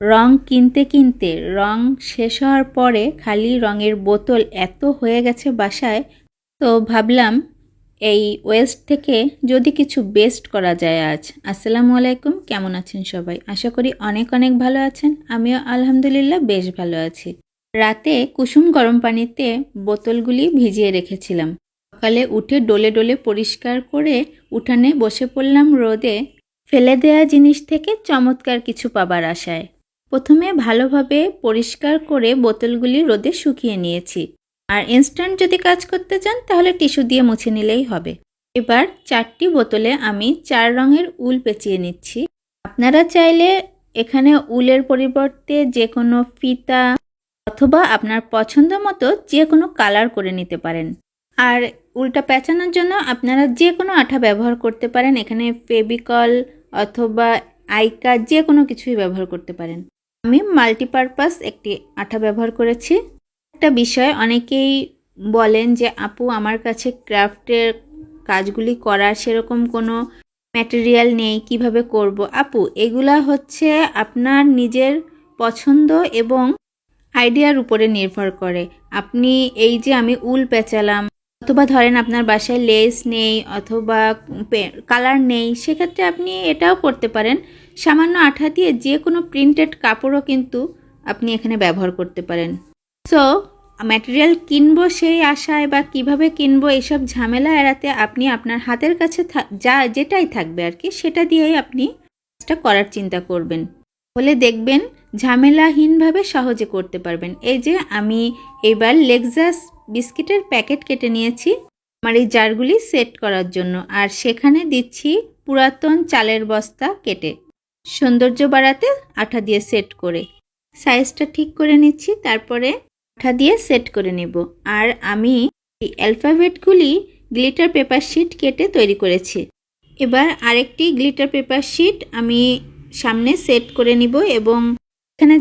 রং কিনতে কিনতে রং শেষ হওয়ার পরে খালি রঙের বোতল এত হয়ে গেছে বাসায়, তো ভাবলাম এই ওয়েস্ট থেকে যদি কিছু বেস্ট করা যায় আজ। আসসালামু আলাইকুম, কেমন আছেন সবাই? আশা করি অনেক অনেক ভালো আছেন। আমিও আলহামদুলিল্লাহ বেশ ভালো আছি। রাতে কুসুম গরম পানিতে বোতলগুলি ভিজিয়ে রেখেছিলাম। সকালে উঠে ডলে ডলে পরিষ্কার করে উঠানে বসে পড়লাম রোদে, ফেলে দেয়া জিনিস থেকে চমৎকার কিছু পাবার আশায়। প্রথমে ভালোভাবে পরিষ্কার করে বোতলগুলি রোদে শুকিয়ে নিয়েছি। আর ইনস্ট্যান্ট যদি কাজ করতে চান তাহলে টিস্যু দিয়ে মুছে নিলেই হবে। এবার 4টি বোতলে আমি 4 রঙের উল পেঁচিয়ে নিচ্ছি। আপনারা চাইলে এখানে উলের পরিবর্তে যে কোনো ফিতা অথবা আপনার পছন্দ মতো যে কোনো কালার করে নিতে পারেন। আর উলটা পেঁচানোর জন্য আপনারা যে কোনো আঠা ব্যবহার করতে পারেন। এখানে ফেভিকল অথবা আইকা যে কোনো কিছুই ব্যবহার করতে পারেন। আমি মাল্টিপারপাস একটি আঠা ব্যবহার করেছি। একটা বিষয় অনেকেই বলেন যে আপু আমার কাছে ক্রাফটের কাজগুলি করার সেরকম কোনো ম্যাটেরিয়াল নেই, কিভাবে করব? আপু, এগুলা হচ্ছে আপনার নিজের পছন্দ এবং আইডিয়ার উপরে নির্ভর করে। আপনি এই যে আমি উল পেঁচালাম, অথবা ধরেন আপনার বাসায় লেস নেই অথবা কালার নেই, সেক্ষেত্রে আপনি এটাও করতে পারেন। সামান্য আঠা দিয়ে যে কোনো প্রিন্টেড কাপড়ও কিন্তু আপনি এখানে ব্যবহার করতে পারেন। সো ম্যাটেরিয়াল কিনবো সেই আশায় বা কিভাবে কিনবো এইসব ঝামেলা এড়াতে আপনি আপনার হাতের কাছে যেটাই থাকবে আর কি, সেটা দিয়েই আপনি কাজটা করার চিন্তা করবেন। হলে দেখবেন ঝামেলাহীনভাবে সহজে করতে পারবেন। এই যে আমি এবার লেক্সাস বিস্কিটের প্যাকেট কেটে নিয়েছি আমার এই জারগুলি সেট করার জন্য, আর সেখানে দিচ্ছি পুরাতন চালের বস্তা কেটে সৌন্দর্য বাড়াতে আঠা দিয়ে সেট করে সাইজটা ঠিক করে নিচ্ছি, তারপরে আঠা দিয়ে সেট করে নেব। আর আমি এই অ্যালফাবেটগুলি গ্লিটার পেপার শিট কেটে তৈরি করেছি। এবার আরেকটি গ্লিটার পেপার শিট আমি সামনে সেট করে নিব এবং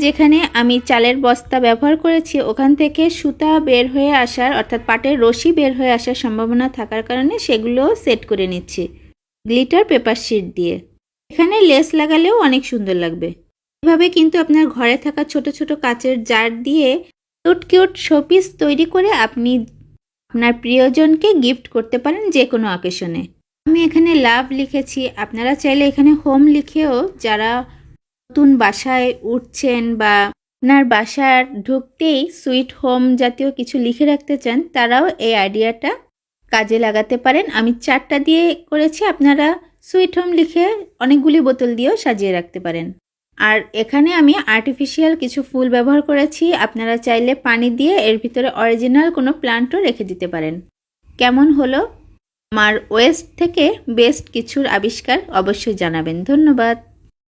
যেখানে আমি চালের বস্তা ব্যবহার করেছি ওখান থেকে সুতা বের হয়ে আসার অর্থাৎ পাটের রশি বের হয়ে আসার সম্ভাবনা থাকার কারণে সেগুলো সেট করে নিচ্ছি গ্লিটার পেপার শিট দিয়ে। এখানে লেস লাগালেও অনেক সুন্দর লাগবে। এভাবে কিন্তু আপনার ঘরে থাকা ছোট ছোট কাচের জার দিয়ে কিউট কিউট শোপিস তৈরি করে আপনি আপনার প্রিয়জনকে গিফট করতে পারেন যে কোনো অকেশনে। আমি এখানে লাভ লিখেছি, আপনারা চাইলে এখানে হোম লিখেও যারা নতুন বাসায় উঠছেন বা আপনার বাসার ঢুকতেই সুইট হোম জাতীয় কিছু লিখে রাখতে চান, তারাও এই আইডিয়াটা কাজে লাগাতে পারেন। আমি 4টা দিয়ে করেছি, আপনারা সুইট হোম লিখে অনেকগুলি বোতল দিয়েও সাজিয়ে রাখতে পারেন। আর এখানে আমি আর্টিফিশিয়াল কিছু ফুল ব্যবহার করেছি, আপনারা চাইলে পানি দিয়ে এর ভিতরে অরিজিনাল কোনো প্লান্টও রেখে দিতে পারেন। কেমন হলো আমার ওয়েস্ট থেকে বেস্ট কিছুর আবিষ্কার অবশ্যই জানাবেন। ধন্যবাদ।